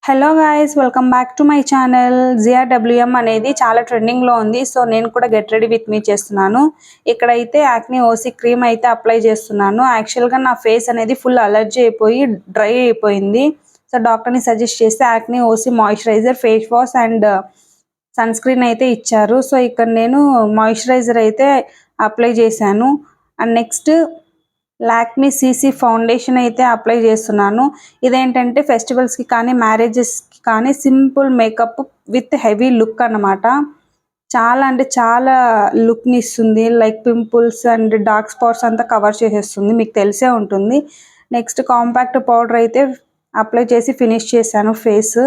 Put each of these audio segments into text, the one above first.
Hello guys, welcome back to my channel. జిఆర్డబ్ల్యూఎం అనేది చాలా ట్రెండింగ్లో ఉంది. సో నేను కూడా గెట్ రెడీ విత్ మీ చేస్తున్నాను. ఇక్కడైతే యాక్ని ఓసి క్రీమ్ అయితే అప్లై చేస్తున్నాను. యాక్చువల్గా నా ఫేస్ అనేది ఫుల్ అలర్జీ అయిపోయి డ్రై అయిపోయింది. సో డాక్టర్ని సజెస్ట్ చేస్తే acne OC moisturiser, face wash and sunscreen అయితే ఇచ్చారు. సో ఇక్కడ నేను మాయిశ్చరైజర్ అయితే అప్లై చేశాను. And next Lakme CC foundation అయితే అప్లై చేస్తున్నాను. ఇదేంటంటే ఫెస్టివల్స్కి కానీ మ్యారేజెస్కి కానీ simple makeup with heavy look అన్నమాట. చాలా అంటే చాలా లుక్ని ఇస్తుంది. Like pimples and dark spots అంతా కవర్ చేసేస్తుంది, మీకు తెలిసే ఉంటుంది. నెక్స్ట్ కాంపాక్ట్ పౌడర్ అయితే అప్లై చేసి ఫినిష్ చేశాను ఫేస్.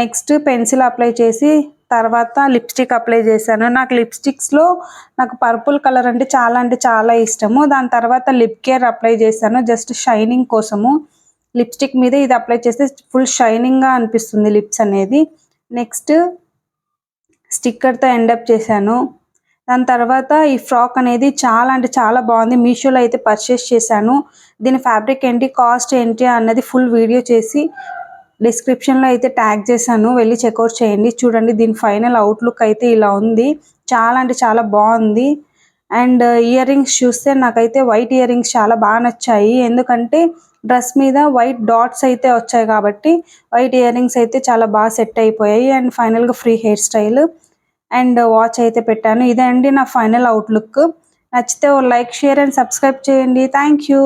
నెక్స్ట్ పెన్సిల్ అప్లై చేసి తర్వాత లిప్స్టిక్ అప్లై చేశాను. నాకు లిప్స్టిక్స్లో పర్పుల్ కలర్ అంటే చాలా ఇష్టము. దాని తర్వాత లిప్ కేర్ అప్లై చేశాను జస్ట్ షైనింగ్ కోసము. లిప్స్టిక్ మీద ఇది అప్లై చేస్తే ఫుల్ షైనింగ్గా అనిపిస్తుంది లిప్స్ అనేది. నెక్స్ట్ స్టిక్కర్తో ఎండప్ చేశాను. దాని తర్వాత ఈ ఫ్రాక్ అనేది చాలా అంటే చాలా బాగుంది. మీషోలో అయితే పర్చేస్ చేశాను. దీని ఫ్యాబ్రిక్ ఏంటి, కాస్ట్ ఏంటి అన్నది ఫుల్ వీడియో చేసి డిస్క్రిప్షన్లో అయితే ట్యాగ్ చేశాను, వెళ్ళి చెక్అవుట్ చేయండి. చూడండి దీని ఫైనల్ అవుట్లుక్ అయితే ఇలా ఉంది. చాలా అంటే చాలా బాగుంది. అండ్ ఇయర్ రింగ్స్ చూస్తే నాకైతే వైట్ ఇయర్ రింగ్స్ చాలా బాగా నచ్చాయి. ఎందుకంటే డ్రెస్ మీద వైట్ డాట్స్ అయితే వచ్చాయి కాబట్టి వైట్ ఇయర్ రింగ్స్ అయితే చాలా బాగా సెట్ అయిపోయాయి. అండ్ ఫైనల్గా free hair style and watch అయితే పెట్టాను. ఇదే అండి నా ఫైనల్ అవుట్లుక్. నచ్చితే ఓ లైక్, షేర్ అండ్ సబ్స్క్రైబ్ చేయండి. Thank you.